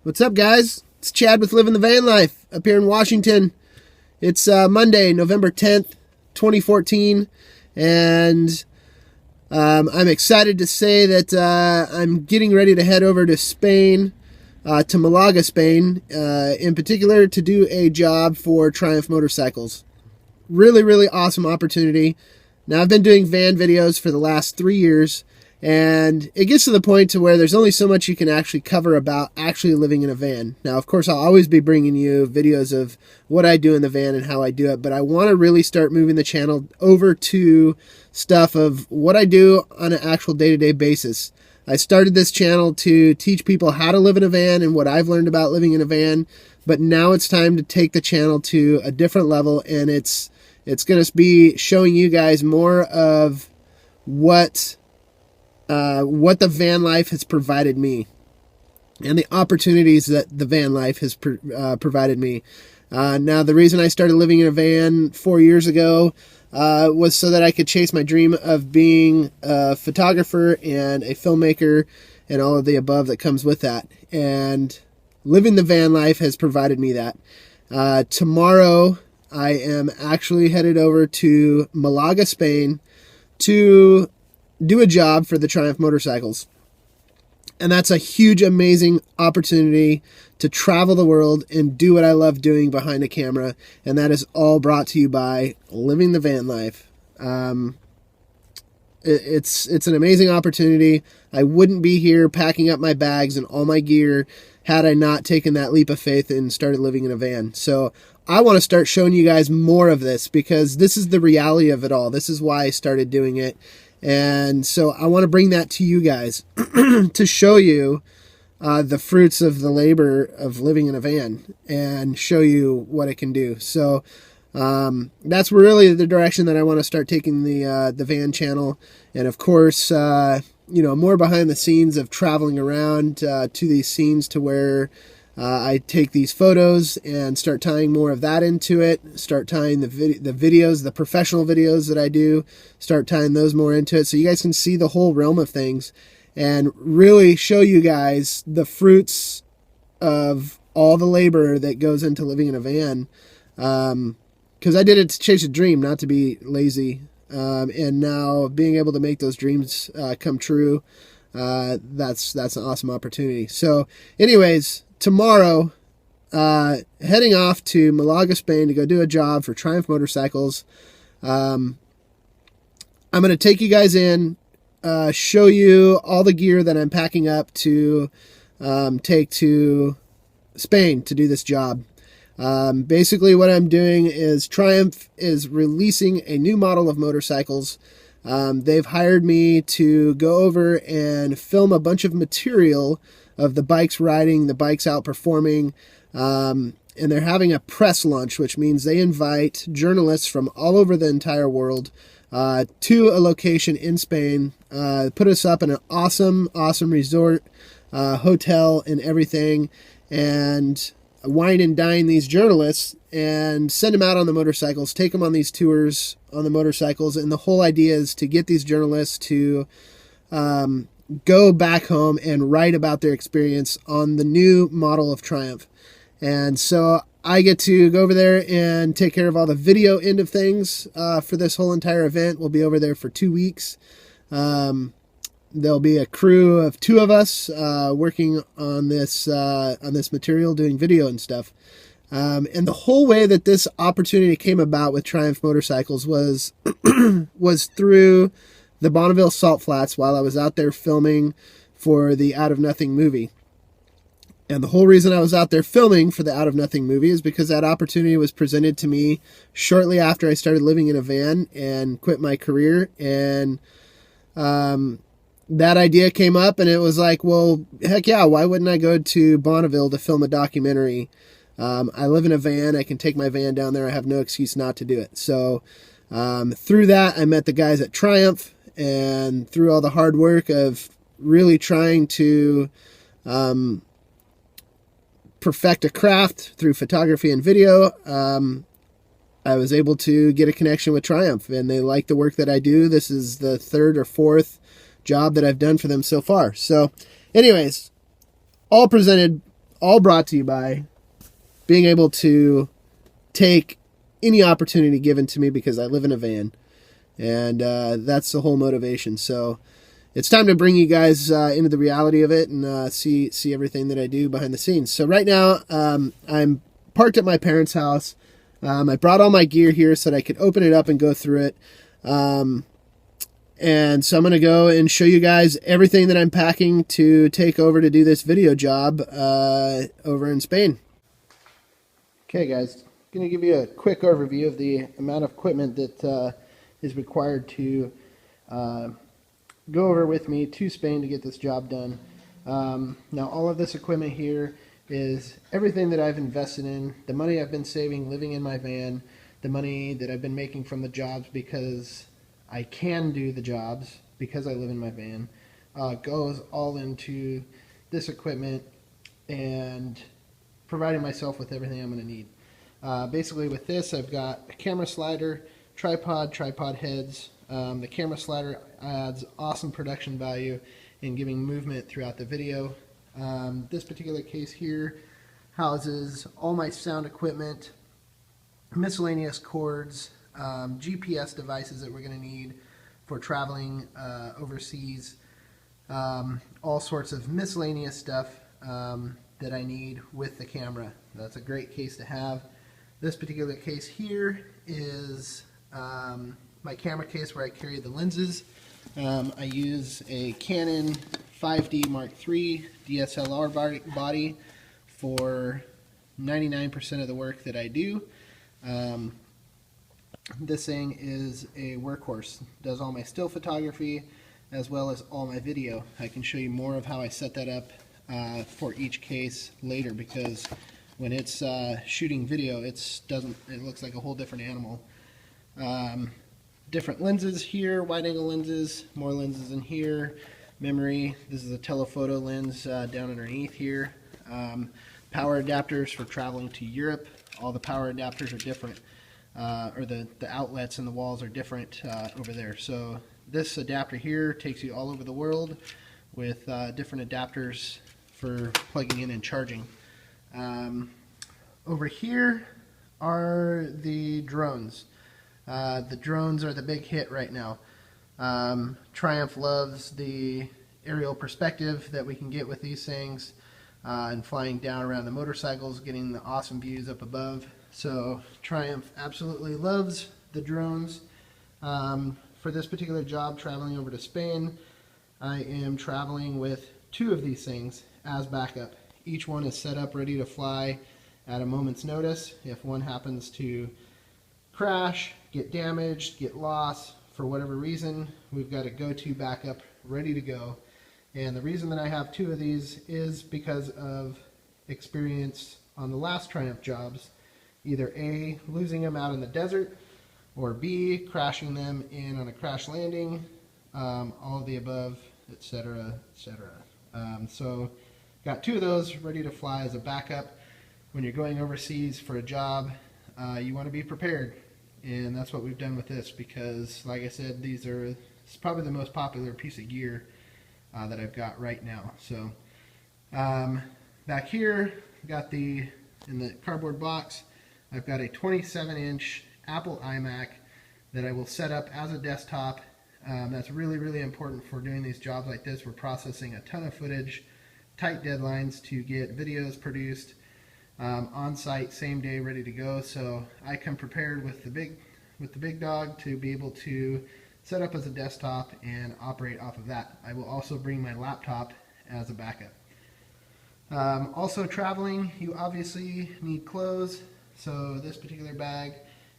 What's up, guys? It's Chad with Living the Van Life up here in Washington. It's Monday, November 10th, 2014, and I'm excited to say that I'm getting ready to head over to Spain, to Malaga, Spain, in particular to do a job for Triumph Motorcycles. Really, really awesome opportunity. Now, I've been doing van videos for the last 3 years, and it gets to the point to where there's only so much you can actually cover about actually living in a van. Now, of course, I'll always be bringing you videos of what I do in the van and how I do it, but I want to really start moving the channel over to stuff of what I do on an actual day-to-day basis. I started this channel to teach people how to live in a van and what I've learned about living in a van, but now it's time to take the channel to a different level, and it's going to be showing you guys more of what the van life has provided me and the opportunities that the van life has provided me. Now, the reason I started living in a van 4 years ago was so that I could chase my dream of being a photographer and a filmmaker and all of the above that comes with that. And living the van life has provided me that. Tomorrow, I am actually headed over to Malaga, Spain to do a job for the Triumph Motorcycles. And that's a huge, amazing opportunity to travel the world and do what I love doing behind a camera. And that is all brought to you by Living the Van Life. It's an amazing opportunity. I wouldn't be here packing up my bags and all my gear had I not taken that leap of faith and started living in a van. So I want to start showing you guys more of this because this is the reality of it all. This is why I started doing it. And so I want to bring that to you guys to show you the fruits of the labor of living in a van and show you what it can do. So that's really the direction that I want to start taking the van channel. And of course, more behind the scenes of traveling around to these scenes to where I take these photos and start tying more of that into it, start tying the videos, the professional videos that I do, start tying those more into it so you guys can see the whole realm of things and really show you guys the fruits of all the labor that goes into living in a van. Because I did it to chase a dream, not to be lazy. And now being able to make those dreams come true, that's an awesome opportunity. So anyways, tomorrow, heading off to Malaga, Spain to go do a job for Triumph Motorcycles. I'm going to take you guys in, show you all the gear that I'm packing up to take to Spain to do this job. Basically what I'm doing is Triumph is releasing a new model of motorcycles. They've hired me to go over and film a bunch of material of the bikes riding, the bikes out performing, and they're having a press lunch, which means they invite journalists from all over the entire world to a location in Spain, put us up in an awesome resort, hotel and everything, and wine and dine these journalists and send them out on the motorcycles, take them on these tours on the motorcycles. And the whole idea is to get these journalists to go back home and write about their experience on the new model of Triumph. And so I get to go over there and take care of all the video end of things for this whole entire event. We'll be over there for 2 weeks. There'll be a crew of 2 of us working on this material, doing video and stuff. And the whole way that this opportunity came about with Triumph Motorcycles was through the Bonneville Salt Flats while I was out there filming for the Out of Nothing movie. And the whole reason I was out there filming for the Out of Nothing movie is because that opportunity was presented to me shortly after I started living in a van and quit my career. And that idea came up and it was like, well, heck yeah, why wouldn't I go to Bonneville to film a documentary? I live in a van. I can take my van down there. I have no excuse not to do it. So through that, I met the guys at Triumph, and through all the hard work of really trying to perfect a craft through photography and video, I was able to get a connection with Triumph, and they like the work that I do. This is the 3rd or 4th job that I've done for them so far. So anyways, all all brought to you by being able to take any opportunity given to me because I live in a van. And that's the whole motivation. So it's time to bring you guys into the reality of it and see everything that I do behind the scenes. So right now, I'm parked at my parents' house. I brought all my gear here so that I could open it up and go through it. And so I'm going to go and show you guys everything that I'm packing to take over to do this video job over in Spain. Okay, guys, I'm going to give you a quick overview of the amount of equipment that is required to go over with me to Spain to get this job done. Now, all of this equipment here is everything that I've invested in, the money I've been saving living in my van, the money that I've been making from the jobs because I can do the jobs because I live in my van, goes all into this equipment and providing myself with everything I'm going to need. Basically with this, I've got a camera slider, tripod heads. The camera slider adds awesome production value in giving movement throughout the video. This particular case here houses all my sound equipment, miscellaneous cords, GPS devices that we're going to need for traveling overseas, all sorts of miscellaneous stuff that I need with the camera. That's a great case to have. This particular case here is my camera case where I carry the lenses. I use a Canon 5D Mark III DSLR body for 99% of the work that I do. This thing is a workhorse. Does all my still photography as well as all my video. I can show you more of how I set that up for each case later, because when it's shooting video, it looks like a whole different animal. Different lenses here, wide angle lenses, more lenses in here, memory. This is a telephoto lens down underneath here. Power adapters for traveling to Europe. All the power adapters are different, or the outlets and the walls are different over there. So this adapter here takes you all over the world with different adapters for plugging in and charging. Over here are the drones. The drones are the big hit right now. Triumph loves the aerial perspective that we can get with these things, and flying down around the motorcycles, getting the awesome views up above. So Triumph absolutely loves the drones. For this particular job, traveling over to Spain, I am traveling with 2 of these things as backup. Each one is set up ready to fly at a moment's notice. If one happens to crash, get damaged, get lost for whatever reason, we've got a go-to backup ready to go. And the reason that I have 2 of these is because of experience on the last Triumph jobs, either A, losing them out in the desert, or B, crashing them in on a crash landing, all of the above, etc., etc. So got 2 of those ready to fly as a backup. When you're going overseas for a job, you want to be prepared. And that's what we've done with this, because like I said, it's probably the most popular piece of gear that I've got right now. So back here, in the cardboard box, I've got a 27-inch Apple iMac that I will set up as a desktop. That's really, really important for doing these jobs like this. We're processing a ton of footage, tight deadlines to get videos produced on site, same day, ready to go. So I come prepared with the big dog to be able to set up as a desktop and operate off of that. I will also bring my laptop as a backup. Also traveling, you obviously need clothes. So this particular bag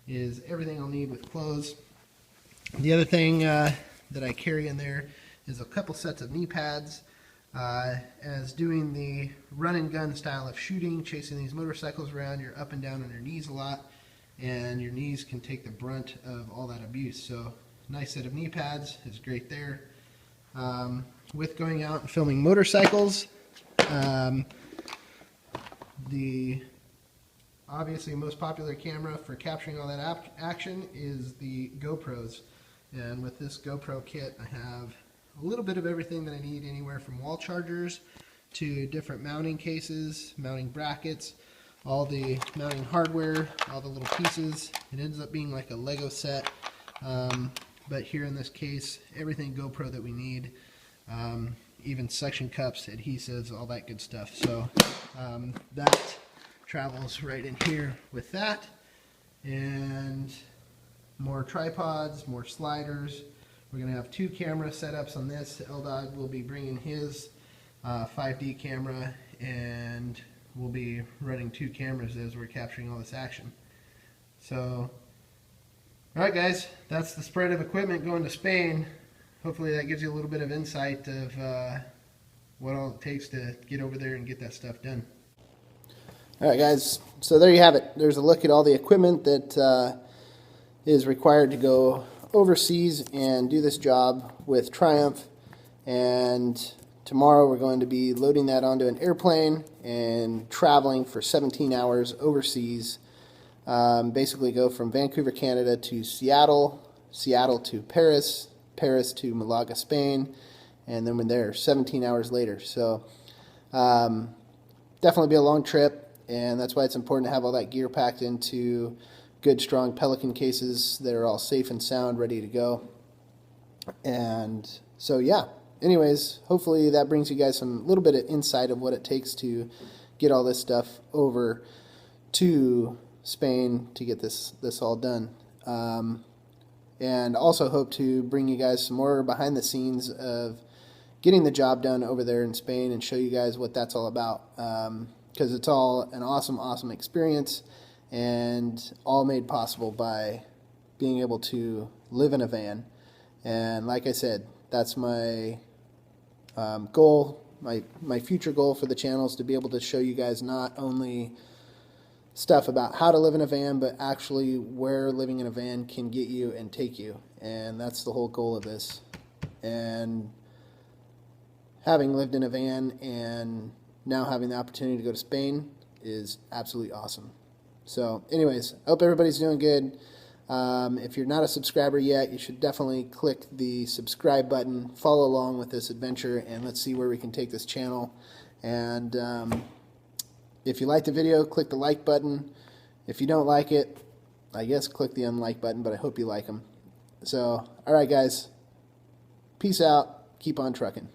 is everything I'll need with clothes. The other thing that I carry in there is a couple sets of knee pads. As doing the run and gun style of shooting, chasing these motorcycles around, you're up and down on your knees a lot, and your knees can take the brunt of all that abuse. So nice set of knee pads is great there. With going out and filming motorcycles, the obviously most popular camera for capturing all that action is the GoPros. And with this GoPro kit, I have a little bit of everything that I need, anywhere from wall chargers to different mounting cases, mounting brackets, all the mounting hardware, all the little pieces. It ends up being like a Lego set, but here in this case, everything GoPro that we need, even suction cups, adhesives, all that good stuff. So that travels right in here with that, and more tripods, more sliders. We're going to have 2 camera setups on this. Eldad will be bringing his 5D camera, and we'll be running 2 cameras as we're capturing all this action. So, alright guys, that's the spread of equipment going to Spain. Hopefully that gives you a little bit of insight of what all it takes to get over there and get that stuff done. Alright guys, so there you have it. There's a look at all the equipment that is required to go overseas and do this job with Triumph. And tomorrow we're going to be loading that onto an airplane and traveling for 17 hours overseas. Basically go from Vancouver, Canada to Seattle, Seattle to Paris, Paris to Malaga, Spain, and then we're there 17 hours later. So definitely be a long trip, and that's why it's important to have all that gear packed into good, strong Pelican cases that are all safe and sound, ready to go. And so, yeah. Anyways, hopefully that brings you guys some little bit of insight of what it takes to get all this stuff over to Spain to get this all done. And also hope to bring you guys some more behind the scenes of getting the job done over there in Spain and show you guys what that's all about. Because it's all an awesome experience, and all made possible by being able to live in a van. And like I said, that's my goal, my future goal for the channel, is to be able to show you guys not only stuff about how to live in a van, but actually where living in a van can get you and take you. And that's the whole goal of this. And having lived in a van and now having the opportunity to go to Spain is absolutely awesome. So anyways, I hope everybody's doing good. If you're not a subscriber yet, you should definitely click the subscribe button, follow along with this adventure, and let's see where we can take this channel. And if you like the video, click the like button. If you don't like it, I guess click the unlike button, but I hope you like them. So, alright guys, peace out, keep on trucking.